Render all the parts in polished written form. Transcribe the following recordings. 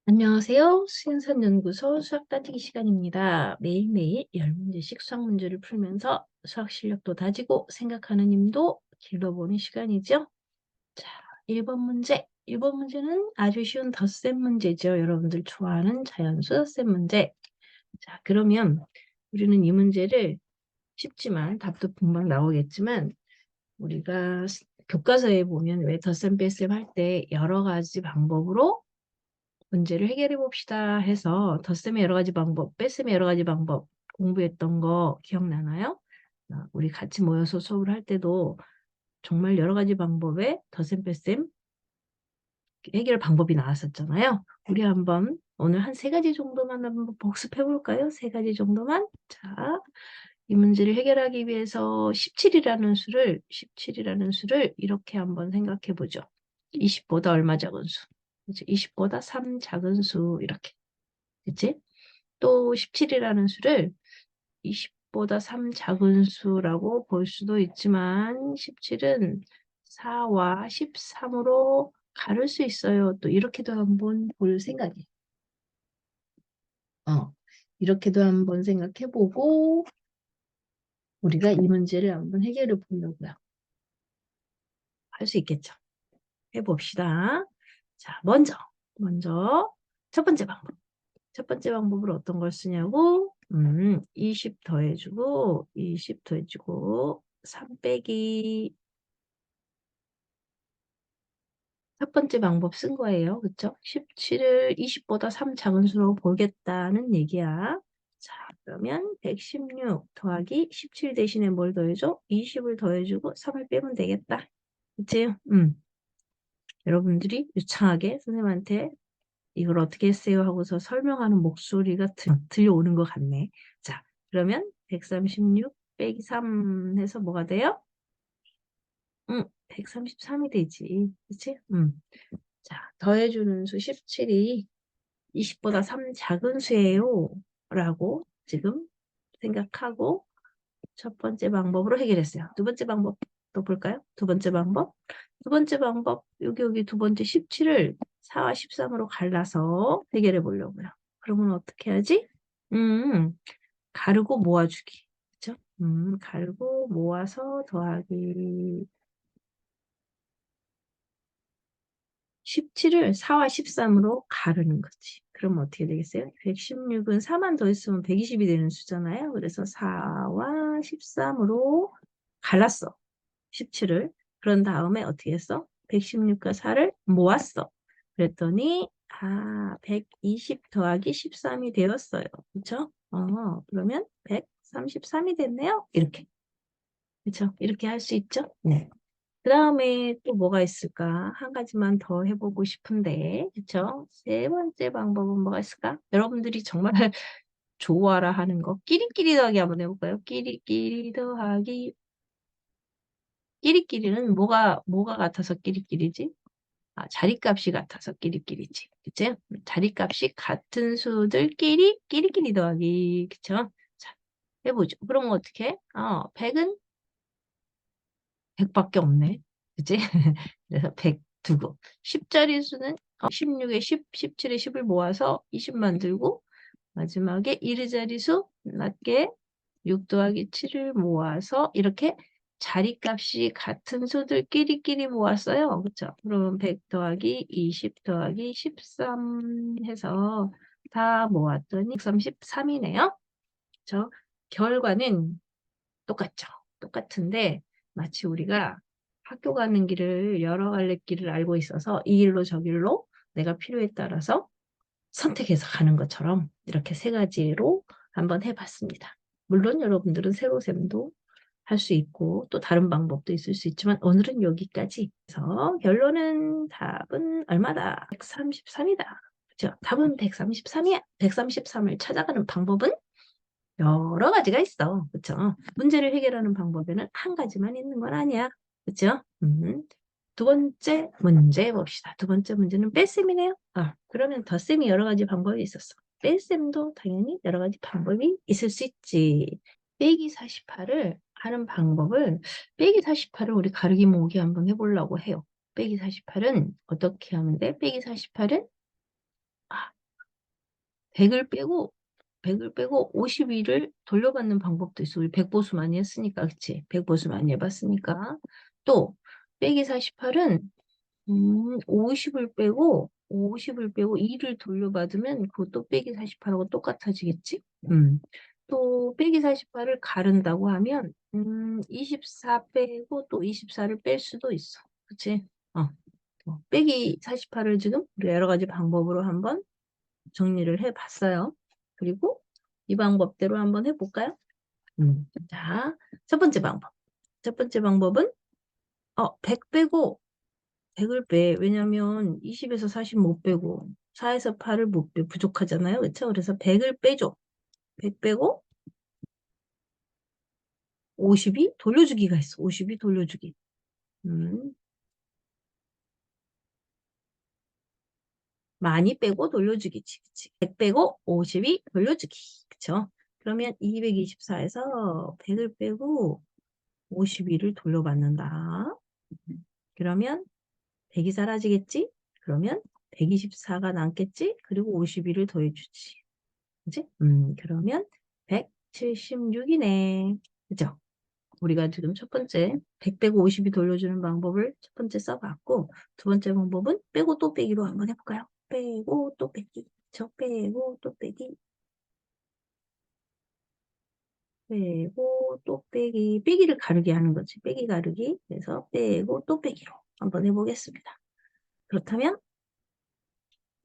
안녕하세요. 수행선연구소 수학 따지기 시간입니다. 매일매일 10문제씩 수학 문제를 풀면서 수학 실력도 다지고 생각하는 힘도 길러보는 시간이죠. 자, 1번 문제. 1번 문제는 아주 쉬운 덧셈 문제죠. 여러분들 좋아하는 자연수 덧셈 문제. 자, 그러면 우리는 이 문제를 쉽지만 답도 금방 나오겠지만 우리가 교과서에 보면 왜 덧셈 뺄셈 할 때 여러 가지 방법으로 문제를 해결해 봅시다 해서 덧셈의 여러 가지 방법, 뺄셈의 여러 가지 방법 공부했던 거 기억나나요? 우리 같이 모여서 수업을 할 때도 정말 여러 가지 방법의 덧셈, 뺄셈 해결 방법이 나왔었잖아요. 우리 한번 오늘 한 3가지 정도만 한번 복습해 볼까요? 3가지 정도만. 자, 이 문제를 해결하기 위해서 17이라는 수를 이렇게 한번 생각해 보죠. 20보다 얼마 작은 수. 그렇죠? 20보다 3 작은 수 이렇게. 그치? 또 17이라는 수를 20보다 3 작은 수라고 볼 수도 있지만 17은 4와 13으로 가를 수 있어요. 또 이렇게도 한번 볼 생각이에요. 이렇게도 한번 생각해보고 우리가 이 문제를 한번 해결해 보려고요. 할 수 있겠죠? 해봅시다. 자, 먼저 첫 번째 방법. 첫 번째 방법으로 어떤 걸 쓰냐고? 20 더해주고 20 더해주고 3 빼기 첫 번째 방법 쓴 거예요. 그쵸? 17을 20보다 3 작은 수로 보겠다는 얘기야. 자, 그러면 116 더하기 17 대신에 뭘 더해줘? 20을 더해주고 3을 빼면 되겠다. 그치? 여러분들이 유창하게 선생님한테 이걸 어떻게 했어요? 하고서 설명하는 목소리가 들려오는 것 같네. 자, 그러면 136 빼기 3 해서 뭐가 돼요? 133이 되지. 그치? 자, 더해주는 수 17이 20보다 3 작은 수예요. 라고 지금 생각하고 첫 번째 방법으로 해결했어요. 두 번째 방법 또 볼까요? 두 번째 방법. 두 번째 방법, 여기 두 번째 17을 4와 13으로 갈라서 해결해 보려고요. 그러면 어떻게 하지? 가르고 모아주기. 그쵸? 가르고 모아서 더하기 17을 4와 13으로 가르는 거지. 그럼 어떻게 되겠어요? 116은 4만 더했으면 120이 되는 수잖아요. 그래서 4와 13으로 갈랐어. 17을. 그런 다음에 어떻게 했어? 116과 4를 모았어. 그랬더니 120 더하기 13이 되었어요. 그쵸? 그러면 133이 됐네요. 이렇게. 그쵸? 이렇게 할 수 있죠? 네. 그 다음에 또 뭐가 있을까? 한 가지만 더 해보고 싶은데, 그쵸? 세 번째 방법은 뭐가 있을까? 여러분들이 정말 좋아라 하는 거. 끼리끼리 더하기 한번 해볼까요? 끼리끼리 더하기. 끼리끼리는 뭐가 같아서 끼리끼리지? 자리값이 같아서 끼리끼리지. 그치? 자리값이 같은 수들끼리 끼리끼리 더하기. 그쵸? 자, 해보죠. 그럼 어떻게? 100은 100밖에 없네. 그치? 그래서 100 두고. 10짜리 수는 16에 10, 17에 10을 모아서 20 만들고, 마지막에 1의자리 수 낮게 6 더하기 7을 모아서 이렇게 자리값이 같은 수들끼리끼리 모았어요. 그쵸? 그럼 100 더하기 20 더하기 13 해서 다 모았더니 133이네요. 그쵸? 결과는 똑같죠. 똑같은데 마치 우리가 학교 가는 길을 여러 갈래 길을 알고 있어서 이 길로 저 길로 내가 필요에 따라서 선택해서 가는 것처럼 이렇게 3가지로 한번 해봤습니다. 물론 여러분들은 세로셈도 할 수 있고 또 다른 방법도 있을 수 있지만 오늘은 여기까지 해서 결론은 답은 얼마다? 133이다. 그죠? 답은 133이야. 133을 찾아가는 방법은 여러 가지가 있어. 그쵸? 문제를 해결하는 방법에는 한 가지만 있는 건 아니야. 그쵸? 두 번째 문제 봅시다. 두 번째 문제는 뺄셈이네요. 그러면 덧셈이 여러 가지 방법이 있었어. 뺄셈도 당연히 여러 가지 방법이 있을 수 있지. 빼기 48을 하는 방법을 빼기 48을 우리 가르기 모으기 한번 해보려고 해요. 빼기 48은 어떻게 하면 돼? 빼기 48은 100을 빼고 52를 돌려받는 방법도 있어. 우리 100보수 많이 했으니까, 그치? 100보수 많이 해봤으니까. 또, 빼기 48은, 50을 빼고 2를 돌려받으면 그것도 빼기 48하고 똑같아지겠지? 또, 빼기 48을 가른다고 하면, 24 빼고 또 24를 뺄 수도 있어. 그치? 빼기 48을 지금 우리 여러 가지 방법으로 한번 정리를 해봤어요. 그리고 이 방법대로 한번 해볼까요? 자, 첫 번째 방법. 첫 번째 방법은 100 빼고 100을 빼. 왜냐면 20에서 40 못 빼고 4에서 8을 못 빼. 부족하잖아요. 그렇죠? 그래서 100을 빼줘. 100 빼고 50이 돌려주기가 있어. 50이 돌려주기. 음, 많이 빼고 돌려주기지. 그치? 100 빼고 50이 돌려주기. 그쵸? 그러면 224에서 100을 빼고 52를 돌려받는다. 그러면 100이 사라지겠지? 그러면 124가 남겠지? 그리고 52를 더해주지. 그치? 그러면 176이네. 그죠? 우리가 지금 첫 번째 100 빼고 52 돌려주는 방법을 첫 번째 써봤고, 두 번째 방법은 빼고 또 빼기로 한번 해볼까요? 빼고 또 빼기. 저 빼고 또 빼기. 빼고 또 빼기. 빼기를 가르게 하는 거지. 빼기 가르기. 그래서 빼고 또 빼기로 한번 해보겠습니다. 그렇다면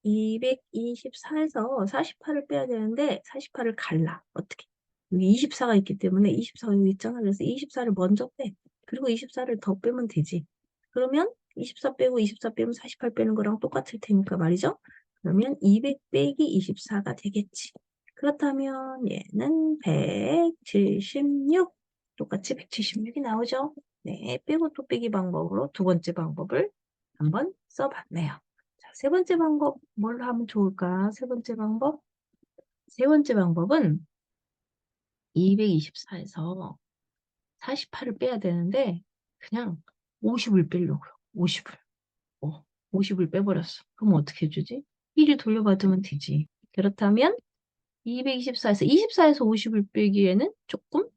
224에서 48을 빼야 되는데 48을 갈라. 어떻게? 여기 24가 있기 때문에 24가 여기 있잖아. 그래서 24를 먼저 빼. 그리고 24를 더 빼면 되지. 그러면 24 빼고 24 빼면 48 빼는 거랑 똑같을 테니까 말이죠. 그러면 200 빼기 24가 되겠지. 그렇다면 얘는 176. 똑같이 176이 나오죠. 네, 빼고 또 빼기 방법으로 두 번째 방법을 한번 써봤네요. 자, 세 번째 방법 뭘 하면 좋을까? 세 번째 방법? 세 번째 방법은 224에서 48을 빼야 되는데 그냥 50을 빼려고요. 50을. 50을 빼버렸어. 그럼 어떻게 해주지? 1을 돌려받으면 되지. 그렇다면 24에서 50을 빼기에는 조금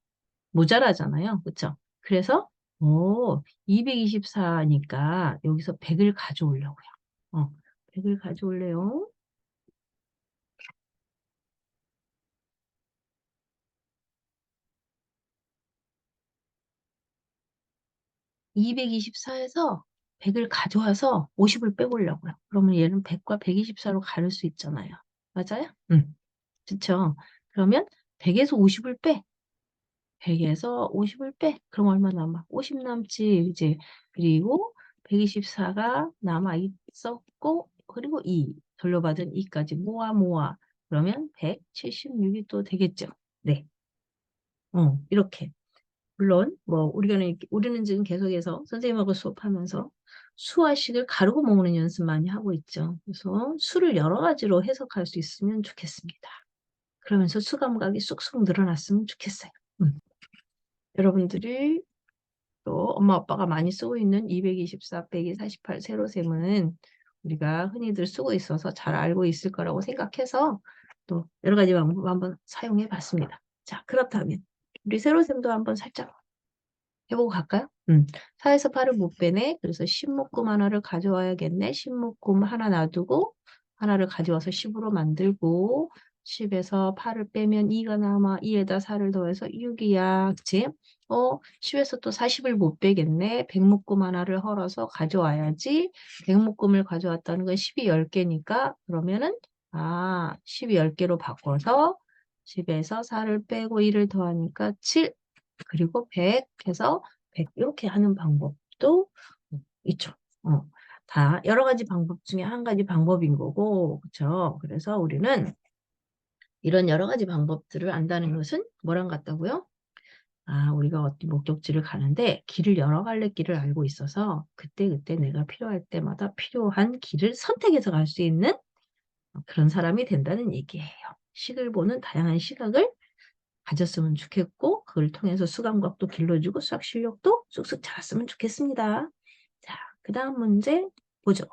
모자라잖아요. 그쵸? 그래서 224니까 여기서 100을 가져오려고요. 100을 가져올래요. 224에서 100을 가져와서 50을 빼보려고요. 그러면 얘는 100과 124로 가를 수 있잖아요. 맞아요? 응. 그쵸? 그러면 100에서 50을 빼. 100에서 50을 빼. 그럼 얼마 남아? 50 남지, 이제. 그리고 124가 남아 있었고, 그리고 2. 돌려받은 2까지 모아. 그러면 176이 또 되겠죠. 네. 이렇게. 물론 뭐 우리는 지금 계속해서 선생님하고 수업하면서 수화식을 가르고 먹는 연습 많이 하고 있죠. 그래서 수를 여러 가지로 해석할 수 있으면 좋겠습니다. 그러면서 수 감각이 쑥쑥 늘어났으면 좋겠어요. 여러분들이 또 엄마 아빠가 많이 쓰고 있는 224 빼기 48 세로셈은 우리가 흔히들 쓰고 있어서 잘 알고 있을 거라고 생각해서 또 여러 가지 방법 한번 사용해 봤습니다. 자, 그렇다면 우리 세로셈도 한번 살짝 해보고 갈까요? 4에서 8을 못 빼네. 그래서 10묶음 하나를 가져와야겠네. 10묶음 하나 놔두고 하나를 가져와서 10으로 만들고 10에서 8을 빼면 2가 남아. 2에다 4를 더해서 6이야. 그치? 10에서 또 40을 못 빼겠네. 100묶음 하나를 헐어서 가져와야지. 100묶음을 가져왔다는 건 10이 10개니까 그러면은 10이 10개로 바꿔서 10에서 4를 빼고 1을 더하니까 7. 그리고 100 해서 100 이렇게 하는 방법도 있죠. 다 여러 가지 방법 중에 한 가지 방법인 거고, 그렇죠? 그래서 우리는 이런 여러 가지 방법들을 안다는 것은 뭐랑 같다고요? 우리가 어떤 목적지를 가는데 길을 여러 갈래 길을 알고 있어서 그때그때 내가 필요할 때마다 필요한 길을 선택해서 갈 수 있는 그런 사람이 된다는 얘기예요. 식을 보는 다양한 시각을 가졌으면 좋겠고 그걸 통해서 수감각도 길러주고 수학 실력도 쑥쑥 자랐으면 좋겠습니다. 자, 그 다음 문제 보죠.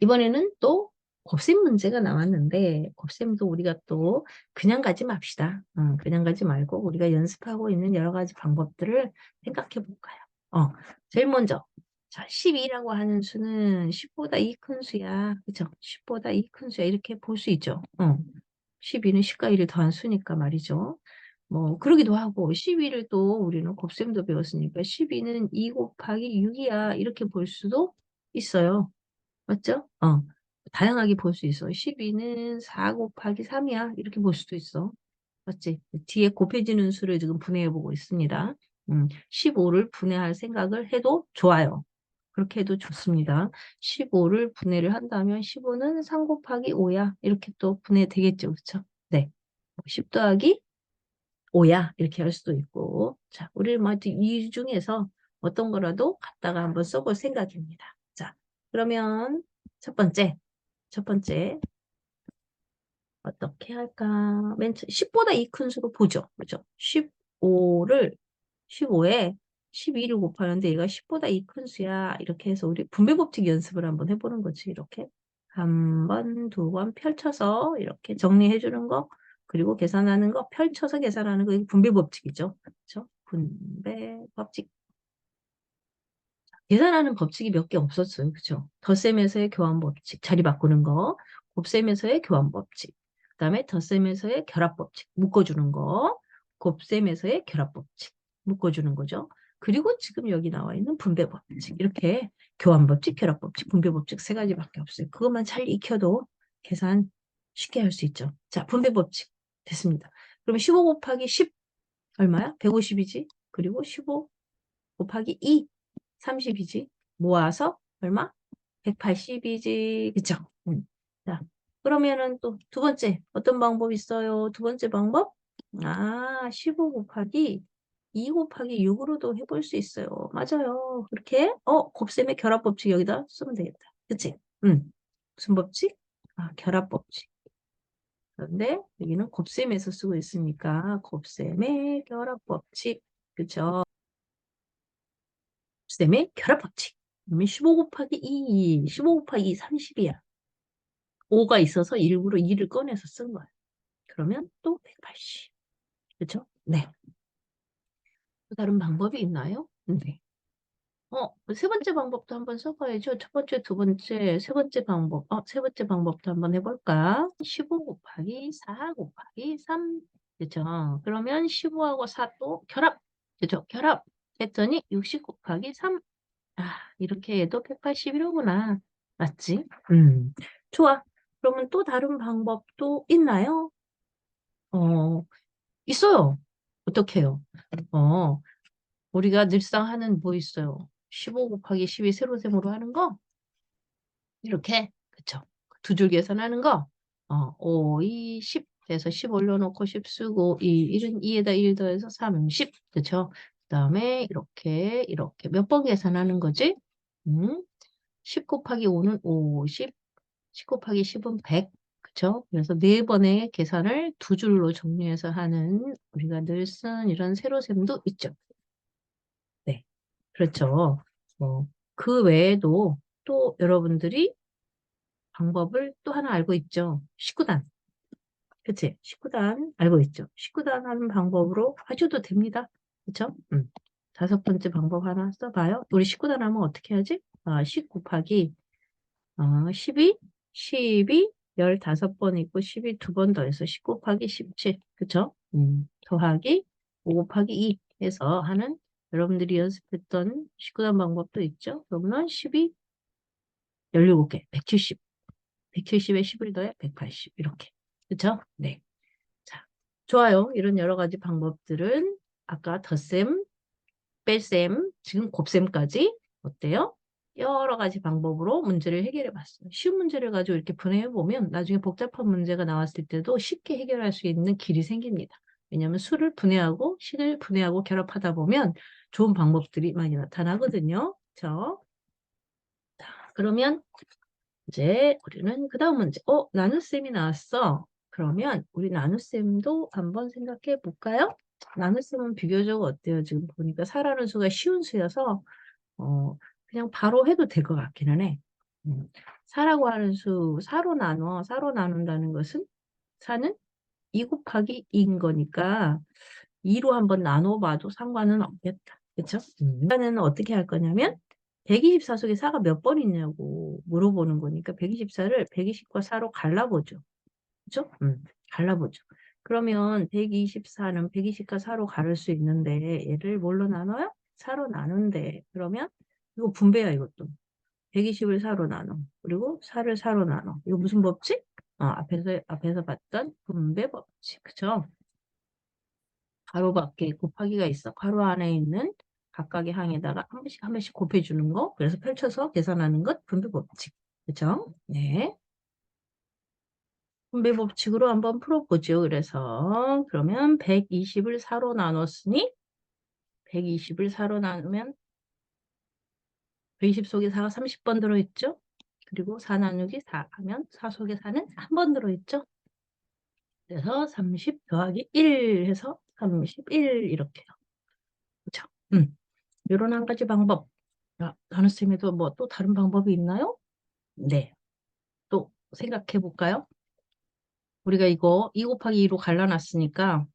이번에는 또 곱셈 문제가 나왔는데 곱셈도 우리가 또 그냥 가지 맙시다. 그냥 가지 말고 우리가 연습하고 있는 여러 가지 방법들을 생각해 볼까요? 제일 먼저 자, 12라고 하는 수는 10보다 2 큰 수야. 그죠? 10보다 2 큰 수야. 이렇게 볼 수 있죠. 12는 10과 1을 더한 수니까 말이죠. 뭐 그러기도 하고 12를 또 우리는 곱셈도 배웠으니까 12는 2 곱하기 6이야. 이렇게 볼 수도 있어요. 맞죠? 다양하게 볼 수 있어. 12는 4 곱하기 3이야. 이렇게 볼 수도 있어. 맞지? 뒤에 곱해지는 수를 지금 분해해 보고 있습니다. 15를 분해할 생각을 해도 좋아요. 그렇게 해도 좋습니다. 15를 분해를 한다면 15는 3 곱하기 5야. 이렇게 또 분해되겠죠. 그렇죠? 네. 10 더하기 5야. 이렇게 할 수도 있고. 자, 우리 이 중에서 어떤 거라도 갖다가 한번 써볼 생각입니다. 자, 그러면 첫 번째 어떻게 할까? 10보다 2 큰 수로 보죠. 그죠? 15를 15에 12를 곱하는데 얘가 10보다 2 큰 수야. 이렇게 해서 우리 분배 법칙 연습을 한번 해보는 거지. 이렇게 한 번, 두 번 펼쳐서 이렇게 정리해 주는 거, 그리고 계산하는 거, 펼쳐서 계산하는 거, 이게 분배 법칙이죠. 그렇죠? 분배 법칙. 계산하는 법칙이 몇 개 없었어요. 그죠? 덧셈에서의 교환 법칙, 자리 바꾸는 거, 곱셈에서의 교환 법칙, 그 다음에 덧셈에서의 결합 법칙, 묶어주는 거, 곱셈에서의 결합 법칙, 묶어주는 거죠. 그리고 지금 여기 나와 있는 분배 법칙, 이렇게 교환 법칙, 결합 법칙, 분배 법칙 세 가지밖에 없어요. 그것만 잘 익혀도 계산 쉽게 할 수 있죠. 자, 분배 법칙 됐습니다. 그러면 15 곱하기 10 얼마야? 150이지. 그리고 15 곱하기 2 30이지. 모아서 얼마? 180이지. 그쵸? 자, 그러면은 또 두 번째 어떤 방법 있어요? 두 번째 방법? 15 곱하기 2 곱하기 6으로도 해볼 수 있어요. 맞아요. 그렇게 곱셈의 결합 법칙 여기다 쓰면 되겠다. 그치? 무슨 법칙? 결합 법칙. 그런데 여기는 곱셈에서 쓰고 있으니까 곱셈의 결합 법칙. 그쵸? 곱셈의 결합 법칙. 그러면 15 곱하기 2, 15 곱하기 2, 30이야. 5가 있어서 일부러 2를 꺼내서 쓴 거야. 그러면 또 180. 그렇죠? 네. 또 다른 방법이 있나요? 네. 세 번째 방법도 한번 써봐야죠. 첫 번째, 두 번째, 세 번째 방법. 세 번째 방법도 한번 해볼까? 15 곱하기 4 곱하기 3. 그죠? 그러면 15하고 4 또 결합. 그죠? 결합. 했더니 60 곱하기 3. 이렇게 해도 181이구나. 맞지? 좋아. 그러면 또 다른 방법도 있나요? 있어요. 어떻게 해요? 어, 우리가 늘상 하는 뭐 있어요? 15 곱하기 12 세로셈으로 하는 거? 이렇게. 그쵸? 두 줄 계산하는 거? 5, 2, 10 해서 10 올려놓고 10 쓰고 1은 2에다 1 더해서 30. 그쵸? 그 다음에 이렇게 몇 번 계산하는 거지? 10 곱하기 5는 50, 10 곱하기 10은 100. 그쵸? 그래서 네 번의 계산을 두 줄로 정리해서 하는 우리가 늘 쓰는 이런 세로셈도 있죠. 네. 그렇죠. 그 외에도 또 여러분들이 방법을 또 하나 알고 있죠. 19단. 그치? 19단 알고 있죠. 19단 하는 방법으로 하셔도 됩니다. 그쵸? 다섯 번째 방법 하나 써봐요. 우리 19단 하면 어떻게 하지? 10 곱하기 12, 12, 15번 있고 12 두 번 더해서 10 곱하기 17. 그쵸? 더하기 5 곱하기 2 해서 하는 여러분들이 연습했던 19단 방법도 있죠? 그러면 12, 17개, 170. 170에 10을 더해 180. 이렇게. 그쵸? 네. 자, 좋아요. 이런 여러 가지 방법들은 아까 덧셈, 뺄셈, 지금 곱셈까지 어때요? 여러 가지 방법으로 문제를 해결해 봤어요. 쉬운 문제를 가지고 이렇게 분해해 보면 나중에 복잡한 문제가 나왔을 때도 쉽게 해결할 수 있는 길이 생깁니다. 왜냐하면 수를 분해하고 식을 분해하고 결합하다 보면 좋은 방법들이 많이 나타나거든요. 그렇죠? 자, 그러면 이제 우리는 그 다음 문제. 나눗셈이 나왔어. 그러면 우리 나눗셈도 한번 생각해 볼까요? 나눗셈은 비교적 어때요? 지금 보니까 4라는 수가 쉬운 수여서 그냥 바로 해도 될 것 같기는 해. 4라고 하는 수 4로 나눠. 4로 나눈다는 것은 4는 2 곱하기 2인 거니까 2로 한번 나눠봐도 상관은 없겠다. 그쵸? 일단은 어떻게 할 거냐면 124 속에 4가 몇 번 있냐고 물어보는 거니까 124를 120과 4로 갈라보죠. 그쵸? 갈라보죠. 그러면 124는 120과 4로 가를 수 있는데 얘를 뭘로 나눠요? 4로 나눈대. 그러면 이거 분배야 이것도. 120을 4로 나눠. 그리고 4를 4로 나눠. 이거 무슨 법칙? 앞에서 봤던 분배 법칙. 그쵸? 가로 밖에 곱하기가 있어. 가로 안에 있는 각각의 항에다가 한 번씩 곱해주는 거. 그래서 펼쳐서 계산하는 것 분배 법칙. 그쵸? 네. 분배 법칙으로 한번 풀어보죠. 그래서 그러면 120을 4로 나눴으니 120을 4로 나누면 120 속에 4가 30번 들어있죠? 그리고 4 나누기 4 하면 4 속에 4는 한 번 들어있죠? 그래서 30 더하기 1 해서 31 이렇게요. 그렇죠? 이런 한 가지 방법. 나눗셈에도 뭐 또 다른 방법이 있나요? 네. 또 생각해 볼까요? 우리가 이거 2 곱하기 2로 갈라놨으니까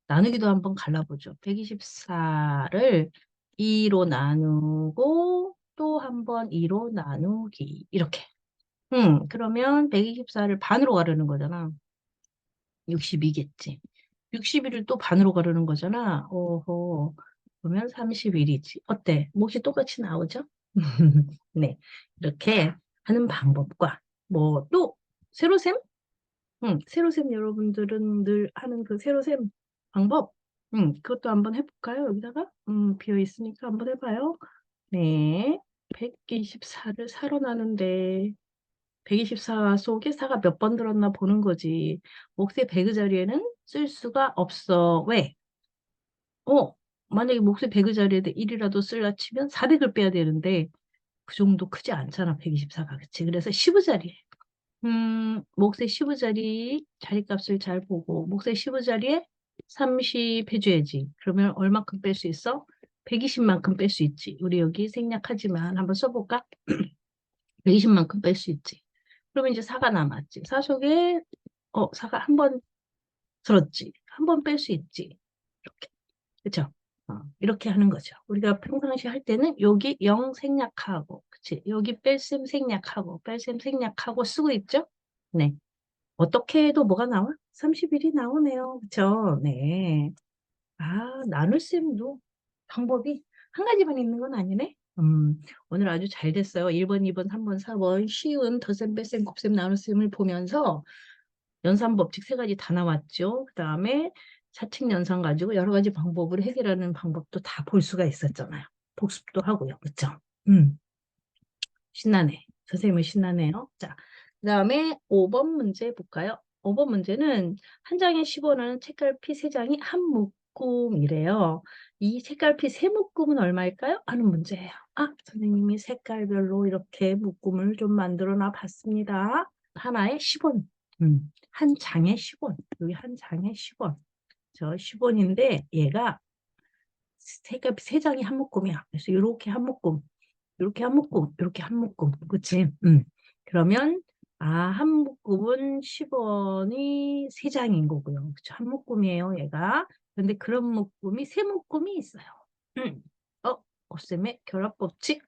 나누기도 한번 갈라보죠. 124를 2로 나누고 또 한번 2로 나누기 이렇게. 그러면 124를 반으로 가르는 거잖아. 62겠지. 61을 또 반으로 가르는 거잖아. 오호. 그러면 31이지. 어때? 몫이 똑같이 나오죠? 네. 이렇게 하는 방법과 뭐 또 세로셈? 세로셈 여러분들은 늘 하는 그 세로셈 방법. 그것도 한번 해볼까요? 여기다가 비어 있으니까 한번 해봐요. 네. 124를 4로 나눈데 124 속에 4가 몇 번 들었나 보는 거지. 몫의 100의 자리에는 쓸 수가 없어. 왜? 어, 만약에 몫의 100의 자리에다 1이라도 쓸라 치면 400을 빼야 되는데 그 정도 크지 않잖아. 124가. 그치? 그래서 10의 자리에. 몫의 10의 자리 자리값을 잘 보고 몫의 10의 자리에 30 해줘야지. 그러면 얼마큼 뺄 수 있어? 120만큼 뺄 수 있지. 우리 여기 생략하지만 한번 써볼까? 120만큼 뺄 수 있지. 그러면 이제 4가 남았지. 4 속에 4가 한 번 들었지. 한 번 뺄 수 있지. 이렇게. 그쵸? 이렇게 하는 거죠. 우리가 평상시 할 때는 여기 0 생략하고, 그치? 여기 뺄셈 생략하고, 뺄셈 생략하고 쓰고 있죠? 네. 어떻게 해도 뭐가 나와? 31이 나오네요. 그쵸? 네. 나눗셈도 방법이 한 가지만 있는 건 아니네? 오늘 아주 잘 됐어요. 1번, 2번, 3번, 4번 쉬운 덧셈, 뺄셈, 곱셈, 나눗셈을 보면서 연산 법칙 세 가지 다 나왔죠. 그 다음에 사칙 연산 가지고 여러 가지 방법으로 해결하는 방법도 다 볼 수가 있었잖아요. 복습도 하고요. 그쵸? 신나네. 선생님은 신나네요. 자, 그 다음에 5번 문제 볼까요? 5번 문제는 한 장에 10원은 책갈피 3장이 한 묶음이래요. 이 책갈피 3묶음은 얼마일까요? 하는 문제예요. 선생님이 색깔별로 이렇게 묶음을 좀 만들어 놔 봤습니다. 하나에 10원. 한 장에 10원. 여기 한 장에 10원. 저 10원인데 얘가 색깔피 3장이 한 묶음이야. 그래서 이렇게 한 묶음. 이렇게 한 묶음, 이렇게 한 묶음. 그치? 그러면, 한 묶음은 10원이 3장인 거고요. 그쵸? 한 묶음이에요, 얘가. 근데 그런 묶음이 3묶음이 있어요. 곱셈의 결합법칙?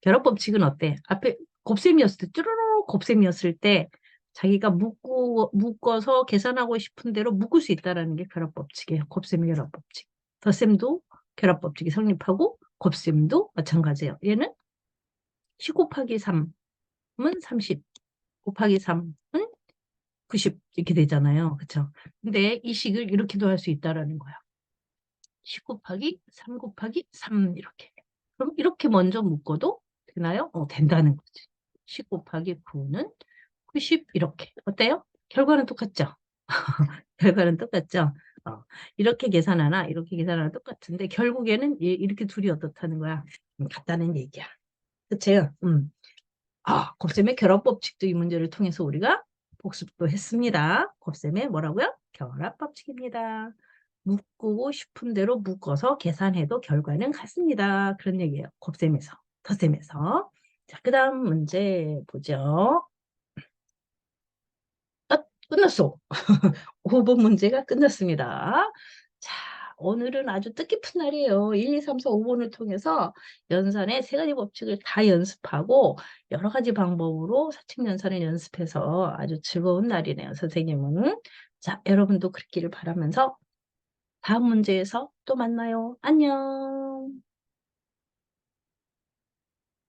결합법칙은 어때? 앞에 곱셈이었을 때, 쭈루루 곱셈이었을 때, 자기가 묶어서 계산하고 싶은 대로 묶을 수 있다는 게 결합법칙이에요. 곱셈의 결합법칙. 덧셈도 결합법칙이 성립하고, 곱셈도 마찬가지예요. 얘는 10 곱하기 3은 30, 곱하기 3은 90 이렇게 되잖아요. 그쵸? 근데 이 식을 이렇게도 할 수 있다라는 거야. 10 곱하기 3 곱하기 3 이렇게. 그럼 이렇게 먼저 묶어도 되나요? 된다는 거지. 10 곱하기 9는 90 이렇게. 어때요? 결과는 똑같죠? 결과는 똑같죠? 이렇게 계산하나 이렇게 계산하나 똑같은데 결국에는 이렇게 둘이 어떻다는 거야? 같다는 얘기야. 그치? 곱셈의 결합법칙도 이 문제를 통해서 우리가 복습도 했습니다. 곱셈의 뭐라고요? 결합법칙입니다. 묶고 싶은 대로 묶어서 계산해도 결과는 같습니다. 그런 얘기예요. 곱셈에서, 덧셈에서. 자, 그 다음 문제 보죠. 끝났어. 5번 문제가 끝났습니다. 자, 오늘은 아주 뜻깊은 날이에요. 1, 2, 3, 4, 5번을 통해서 연산의 세 가지 법칙을 다 연습하고 여러 가지 방법으로 사칙 연산을 연습해서 아주 즐거운 날이네요, 선생님은. 자, 여러분도 그랬기를 바라면서 다음 문제에서 또 만나요. 안녕.